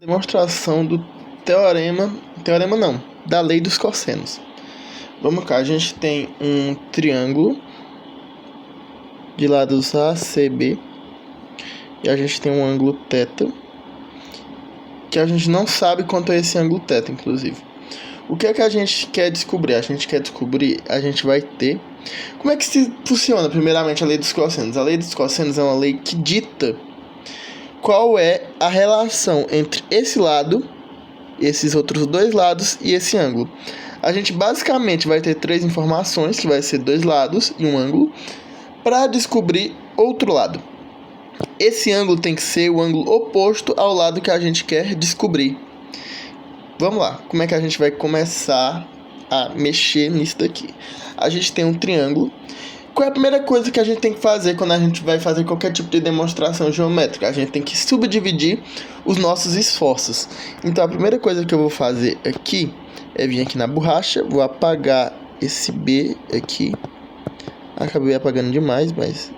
Demonstração do teorema não, da lei dos cossenos. Vamos cá, a gente tem um triângulo de lados ACB e a gente tem um ângulo θ, que a gente não sabe quanto é esse ângulo θ, inclusive. O que é que a gente quer descobrir? A gente vai ter... Como é que funciona, primeiramente, a lei dos cossenos? A lei dos cossenos é uma lei que dita qual é a relação entre esse lado, esses outros dois lados e esse ângulo. A gente basicamente vai ter três informações, que vai ser dois lados e um ângulo, para descobrir outro lado. Esse ângulo tem que ser o ângulo oposto ao lado que a gente quer descobrir. Vamos lá, como é que a gente vai começar a mexer nisso daqui? A gente tem um triângulo. Qual é a primeira coisa que a gente tem que fazer quando a gente vai fazer qualquer tipo de demonstração geométrica? A gente tem que subdividir os nossos esforços. Então, a primeira coisa que eu vou fazer aqui é vir aqui na borracha, vou apagar esse B aqui. Acabei apagando demais, mas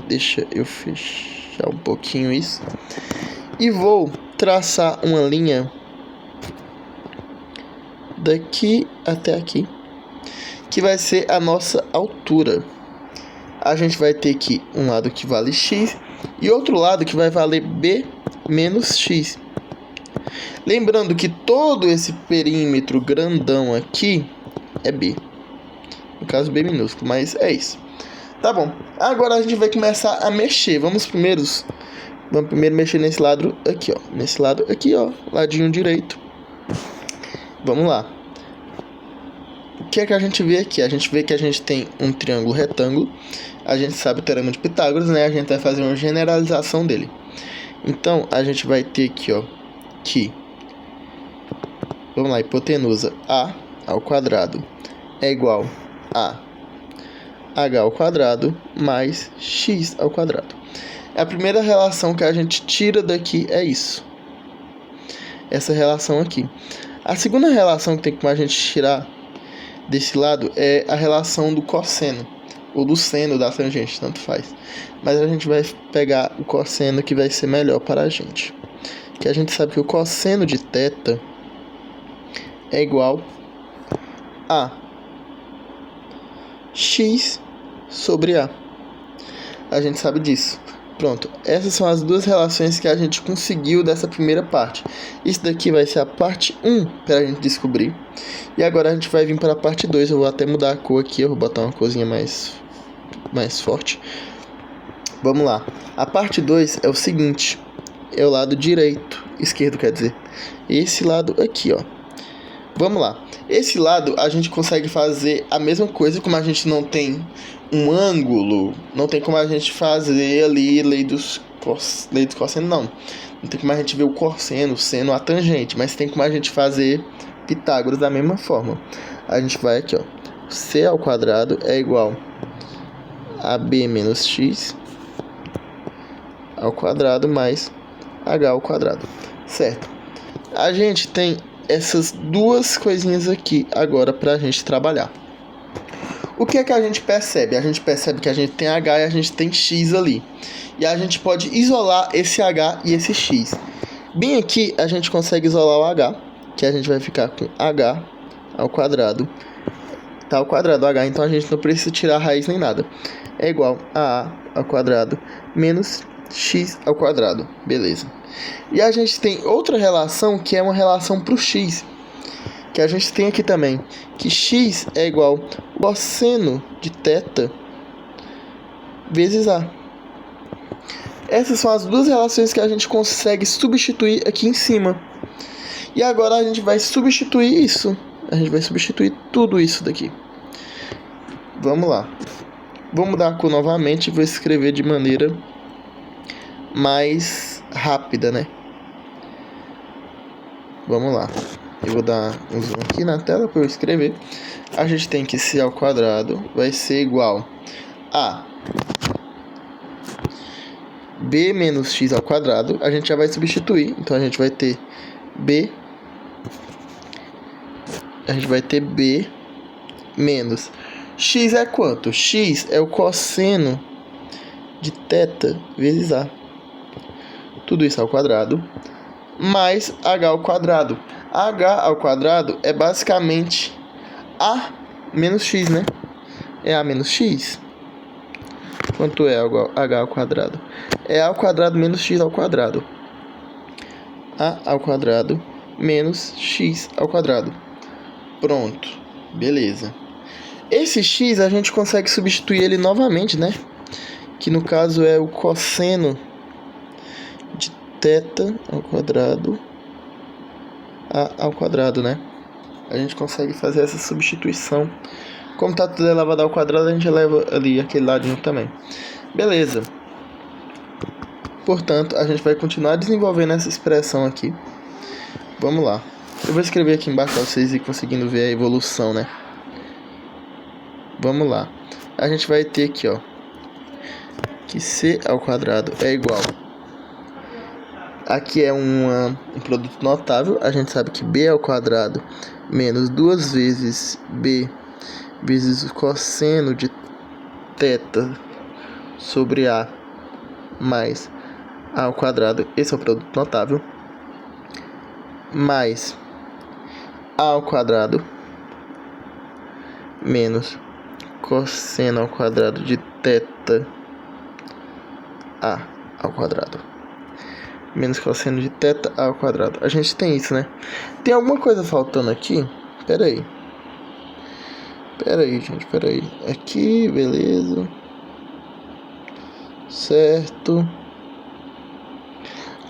deixa eu fechar um pouquinho isso. E vou traçar uma linha daqui até aqui, que vai ser a nossa altura. A gente vai ter aqui um lado que vale x e outro lado que vai valer b menos x. Lembrando que todo esse perímetro grandão aqui é b. No caso, b minúsculo, mas é isso. Tá bom. Agora a gente vai começar a mexer. Vamos primeiro mexer nesse lado aqui, ó. Nesse lado aqui, ó. Ladinho direito. Vamos lá. O que é que a gente vê aqui? A gente vê que a gente tem um triângulo retângulo. A gente sabe o teorema de Pitágoras, né? A gente vai fazer uma generalização dele. Então, a gente vai ter aqui, ó, que... Vamos lá, hipotenusa A ao quadrado é igual a h ao quadrado mais x ao quadrado. A primeira relação que a gente tira daqui é isso. Essa relação aqui. A segunda relação que tem como a gente tirar desse lado é a relação do cosseno, ou do seno da tangente, tanto faz. Mas a gente vai pegar o cosseno que vai ser melhor para a gente. Que a gente sabe que o cosseno de θ é igual a x sobre a. A gente sabe disso. Pronto, essas são as duas relações que a gente conseguiu dessa primeira parte. Isso daqui vai ser a parte 1 para a gente descobrir. E agora a gente vai vir para a parte 2. Eu vou até mudar a cor aqui, eu vou botar uma corzinha mais forte. Vamos lá. A parte 2 é o seguinte. É o lado direito, esquerdo quer dizer. Esse lado aqui, ó. Vamos lá. Esse lado a gente consegue fazer a mesma coisa, como a gente não tem um ângulo, não tem como a gente fazer ali lei dos cossenos, não. Não tem como a gente ver o cosseno, o seno, a tangente, mas tem como a gente fazer Pitágoras da mesma forma. A gente vai aqui, ó. C ao quadrado é igual a b menos x ao quadrado mais h ao quadrado. Certo? A gente tem essas duas coisinhas aqui agora pra gente trabalhar. O que é que a gente percebe? A gente percebe que a gente tem h e a gente tem x ali. E a gente pode isolar esse h e esse x. Bem aqui a gente consegue isolar o h, que a gente vai ficar com h ao quadrado. Tá ao quadrado h, então a gente não precisa tirar a raiz nem nada. É igual a ao quadrado menos x ao quadrado. Beleza. E a gente tem outra relação que é uma relação para o x, que a gente tem aqui também, que x é igual ao cosseno de θ vezes a. Essas são as duas relações que a gente consegue substituir aqui em cima. E agora a gente vai substituir isso. A gente vai substituir tudo isso daqui. Vamos lá. Vou mudar a cor novamente e vou escrever de maneira mais rápida, né? Vamos lá. Eu vou dar um zoom aqui na tela para eu escrever. A gente tem que c ao quadrado vai ser igual a b menos x ao quadrado. A gente já vai substituir. Então a gente vai ter b. A gente vai ter b menos. X é quanto? X é o cosseno de θ vezes a. Tudo isso ao quadrado mais h ao quadrado. H ao quadrado é basicamente a menos x, né? É a menos x. Quanto é h ao quadrado? É a ao quadrado menos x ao quadrado. A ao quadrado menos x ao quadrado. Pronto. Beleza. Esse x a gente consegue substituir ele novamente, né? Que no caso é o cosseno de θ ao quadrado a ao quadrado, né? A gente consegue fazer essa substituição. Como tá tudo elevado ao quadrado, a gente eleva ali aquele ladinho também. Beleza. Portanto, a gente vai continuar desenvolvendo essa expressão aqui. Vamos lá. Eu vou escrever aqui embaixo para vocês irem conseguindo ver a evolução, né? Vamos lá. A gente vai ter aqui, ó, que c ao quadrado é igual. Aqui é um produto notável. A gente sabe que b ao quadrado menos 2 vezes b vezes o cosseno de θ sobre a mais a ao quadrado. Esse é o produto notável. Mais a ao quadrado menos cosseno ao quadrado de θ a ao quadrado. Menos cosseno de θ a ao quadrado. A gente tem isso, né? Tem alguma coisa faltando aqui? Pera aí, gente. Aqui, beleza. Certo.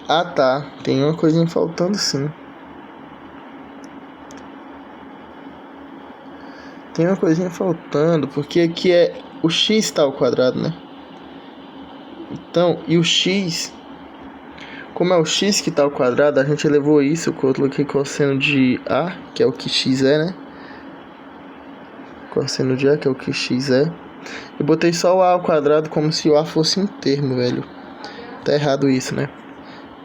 Ah, tá. Tem uma coisinha faltando, sim. Tem uma coisinha faltando, porque aqui é o x tá ao quadrado, né? Então, e o x, como é o x que tá ao quadrado, a gente elevou isso, eu coloquei cosseno de a, que é o que x é, né? Cosseno de a, que é o que x é. Eu botei só o a ao quadrado como se o a fosse um termo, velho. Tá errado isso, né?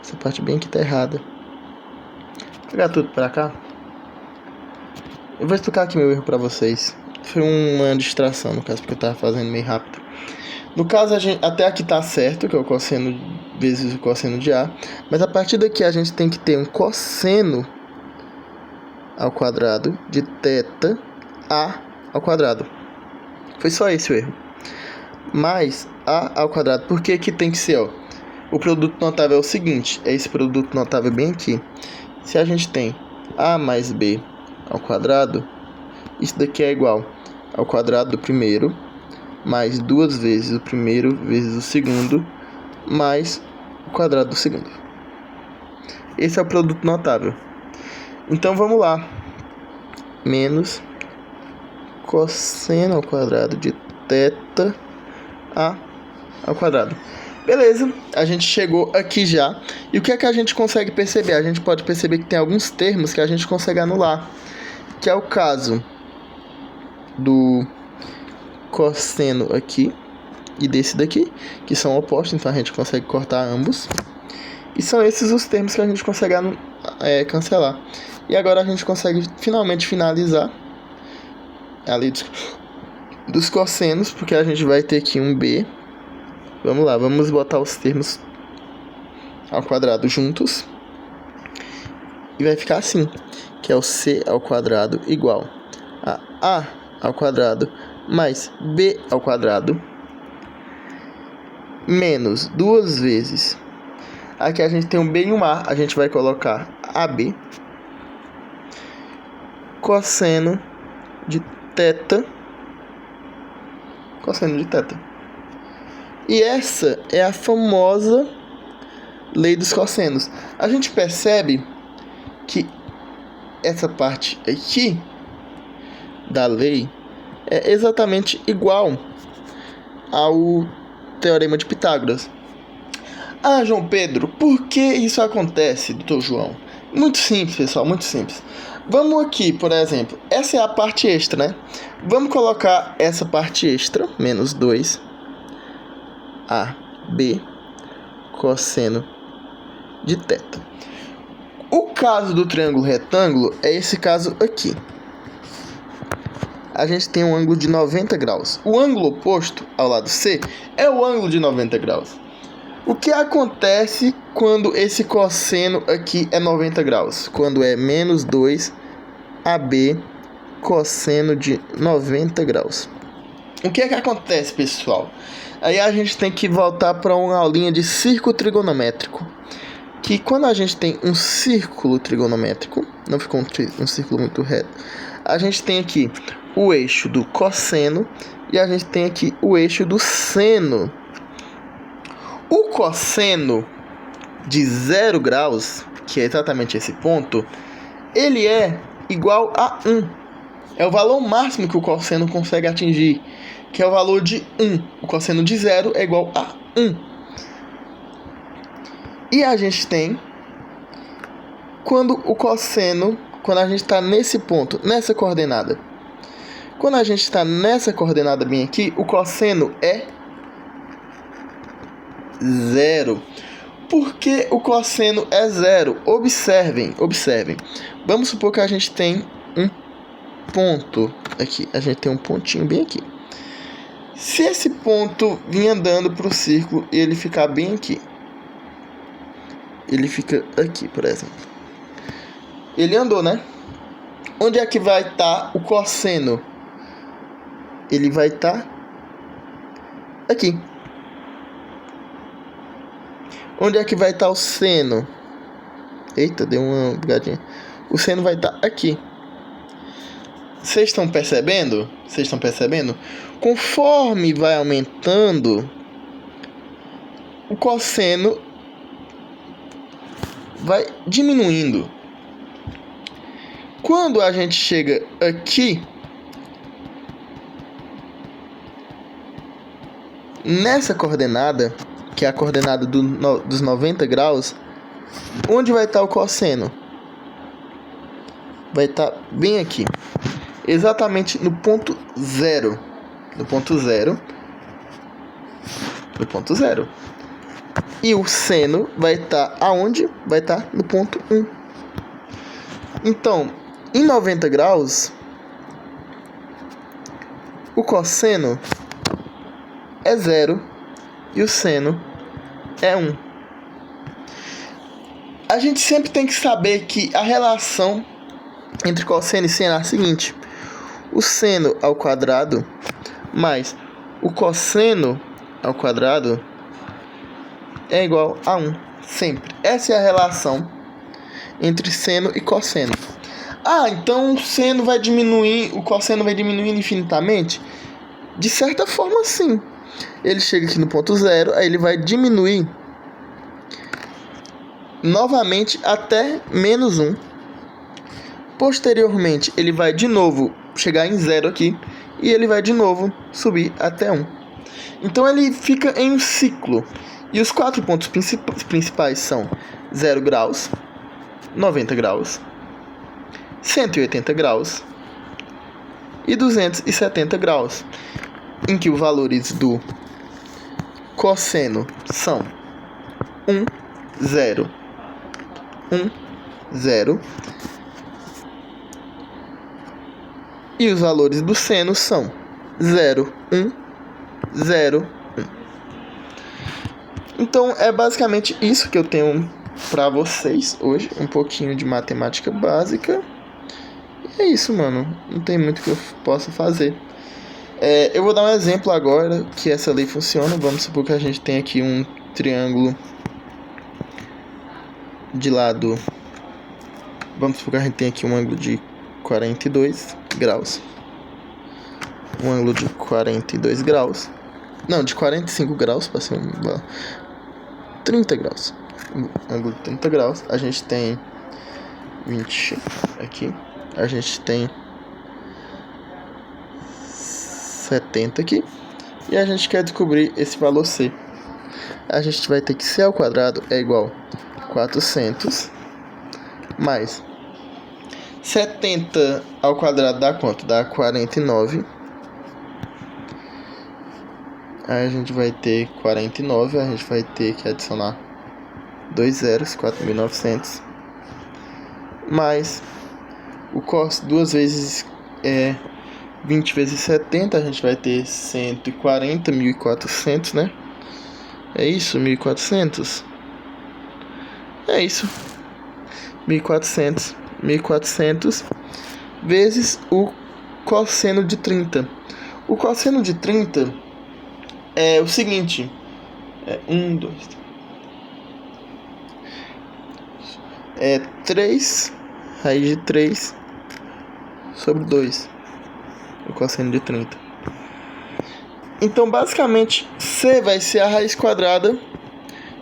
Essa parte bem aqui tá errada. Vou pegar tudo pra cá. Eu vou explicar aqui meu erro pra vocês. Foi uma distração, no caso, porque eu tava fazendo meio rápido. No caso, até aqui tá certo, que é o cosseno vezes o cosseno de a. Mas a partir daqui a gente tem que ter um cosseno ao quadrado de θ a ao quadrado. Foi só esse o erro. Mais a ao quadrado. Por que que tem que ser, ó? O produto notável é o seguinte. É esse produto notável bem aqui. Se a gente tem a mais b ao quadrado, isso daqui é igual ao quadrado do primeiro mais 2 vezes o primeiro vezes o segundo mais o quadrado do segundo. Esse é o produto notável. Então vamos lá. Menos cosseno ao quadrado de θ a ao quadrado. Beleza, a gente chegou aqui já. E o que é que a gente consegue perceber? A gente pode perceber que tem alguns termos que a gente consegue anular, que é o caso do cosseno aqui e desse daqui, que são opostos, então a gente consegue cortar ambos. E são esses os termos que a gente consegue cancelar. E agora a gente consegue finalmente finalizar ali dos cossenos, porque a gente vai ter aqui um b. Vamos lá, vamos botar os termos ao quadrado juntos. E vai ficar assim, que é o c ao quadrado igual a ao quadrado mais b ao quadrado menos 2 vezes. Aqui a gente tem um b e um a gente vai colocar ab cosseno de θ. Cosseno de θ. E essa é a famosa lei dos cossenos. A gente percebe que essa parte aqui da lei é exatamente igual ao Teorema de Pitágoras. Ah, João Pedro, por que isso acontece, doutor João? Muito simples, pessoal, muito simples. Vamos aqui, por exemplo, essa é a parte extra, né? Vamos colocar essa parte extra, menos 2, AB, cosseno de θ. O caso do triângulo retângulo é esse caso aqui. A gente tem um ângulo de 90 graus. O ângulo oposto ao lado C é o ângulo de 90 graus. O que acontece quando esse cosseno aqui é 90 graus? Quando é menos 2 AB cosseno de 90 graus. O que é que acontece, pessoal? Aí a gente tem que voltar para uma aulinha de círculo trigonométrico. Que quando a gente tem um círculo trigonométrico, não ficou um círculo muito reto, a gente tem aqui o eixo do cosseno e a gente tem aqui o eixo do seno. O cosseno de 0 graus, que é exatamente esse ponto, ele é igual a 1. É o valor máximo que o cosseno consegue atingir, que é o valor de 1. O cosseno de 0 é igual a 1. E a gente tem, quando a gente está nesse ponto, nessa coordenada. Quando a gente está nessa coordenada bem aqui, o cosseno é 0. Por que o cosseno é 0? Observem. Vamos supor que a gente tem um ponto aqui. A gente tem um pontinho bem aqui. Se esse ponto vir andando para o círculo e ele ficar bem aqui. Ele fica aqui, por exemplo. Ele andou, né? Onde é que vai estar o cosseno? Ele vai estar aqui. Onde é que vai estar o seno? Eita, deu uma bugadinha. O seno vai estar aqui. Vocês estão percebendo? Conforme vai aumentando, o cosseno vai diminuindo. Quando a gente chega aqui, nessa coordenada, que é a coordenada dos 90 graus, onde vai estar o cosseno? Vai estar bem aqui. Exatamente no ponto 0. No ponto 0. E o seno vai estar aonde? Vai estar no ponto 1. Então, em 90 graus, o cosseno é 0 e o seno é 1. A gente sempre tem que saber que a relação entre cosseno e seno é a seguinte: o seno ao quadrado mais o cosseno ao quadrado é igual a 1. Sempre. Essa é a relação entre seno e cosseno. Então o seno vai diminuir, o cosseno vai diminuir infinitamente? De certa forma, sim. Ele chega aqui no ponto 0, aí ele vai diminuir novamente até menos 1. Posteriormente, ele vai de novo chegar em 0 aqui e ele vai de novo subir até 1. Então ele fica em um ciclo. E os 4 pontos principais são 0 graus, 90 graus, 180 graus e 270 graus, em que os valores do cosseno são 1, 0, 1, 0, e os valores do seno são 0, 1, 0, 1. Então é basicamente isso que eu tenho para vocês hoje, um pouquinho de matemática básica. E é isso, mano, não tem muito que eu possa fazer. Eu vou dar um exemplo agora que essa lei funciona. Vamos supor que a gente tem aqui um triângulo de lado. Vamos supor que a gente tem aqui um ângulo de 42 graus. Um ângulo de 42 graus. Não, de 45 graus, para ser 30 graus. Um ângulo de 30 graus. A gente tem 20 aqui. A gente tem 70 aqui. E a gente quer descobrir esse valor C. A gente vai ter que C ao quadrado é igual a 400 mais 70 ao quadrado dá quanto? Dá 49. Aí a gente vai ter 49. A gente vai ter que adicionar 2 zeros, 4.900. Mais o cos 2 vezes 20 vezes 70. A gente vai ter 140.400, né? É isso, 1.400? É isso. 1.400 vezes o cosseno de 30. O cosseno de 30 é o seguinte. É 1, 2, 3. É 3 raiz de 3 sobre 2. O cosseno de 30. Então, basicamente, C vai ser a raiz quadrada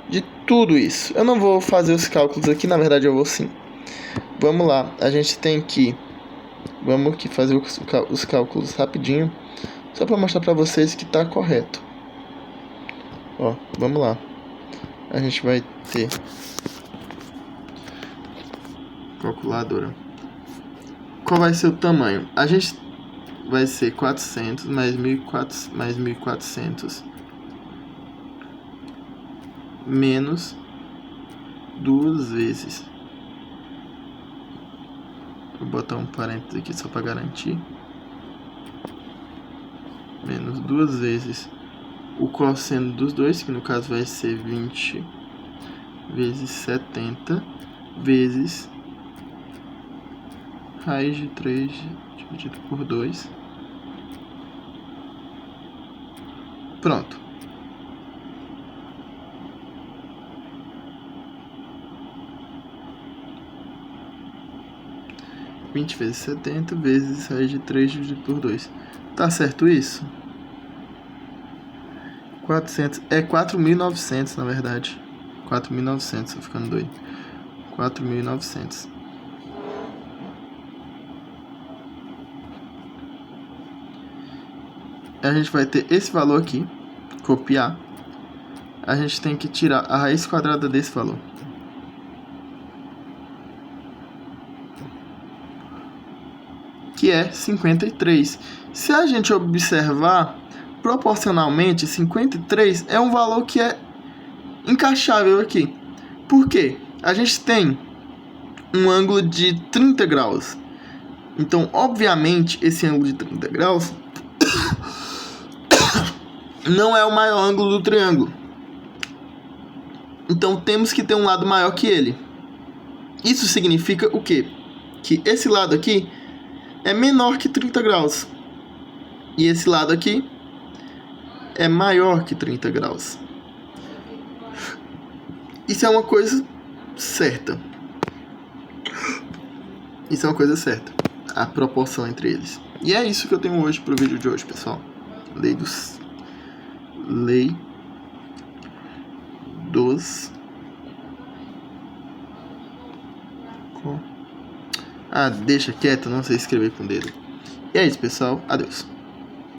de tudo isso. Eu não vou fazer os cálculos aqui, na verdade eu vou sim. Vamos lá, a gente tem que... Vamos aqui fazer os cálculos rapidinho, só para mostrar para vocês que está correto. Ó, vamos lá. A gente vai ter... Calculadora. Qual vai ser o tamanho? A gente vai ser 400 mais 1.400 menos 2 vezes. Vou botar um parênteses aqui só para garantir. Menos 2 vezes o cosseno dos dois, que no caso vai ser 20 vezes 70 vezes raiz de 3 dividido por 2. Pronto. (20 vezes 70 vezes raiz de 3 dividido por 2). Tá certo isso? 400, é 4.900 na verdade. 4.900, tô ficando doido. 4.900. A gente vai ter esse valor aqui, copiar. A gente tem que tirar a raiz quadrada desse valor. Que é 53. Se a gente observar, proporcionalmente, 53 é um valor que é encaixável aqui. Por quê? A gente tem um ângulo de 30 graus. Então, obviamente, esse ângulo de 30 graus não é o maior ângulo do triângulo. Então, temos que ter um lado maior que ele. Isso significa o quê? Que esse lado aqui é menor que 30 graus. E esse lado aqui é maior que 30 graus. Isso é uma coisa certa. Isso é uma coisa certa. A proporção entre eles. E é isso que eu tenho hoje pro vídeo de hoje, pessoal. Lei dos... Ah, deixa quieto, não sei escrever com o dedo. E é isso, pessoal. Adeus.